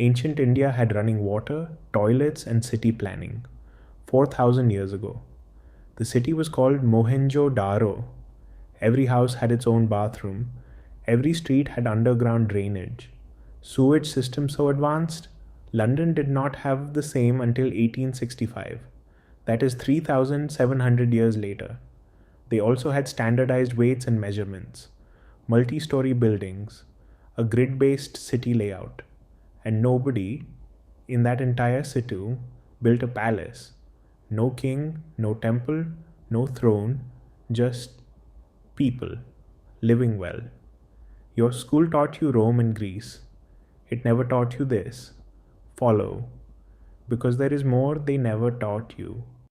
Ancient India had running water, toilets, and city planning 4,000 years ago. The city was called Mohenjo-Daro. Every house had its own bathroom. Every street had underground drainage. Sewage systems so advanced, London did not have the same until 1865. That is 3,700 years later. They also had standardized weights and measurements, multi story buildings, a grid based city layout, and nobody in that entire city built a palace. No king, no temple, no throne, just people living well. Your school taught you Rome and Greece. It never taught you this. Follow, because there is more they never taught you.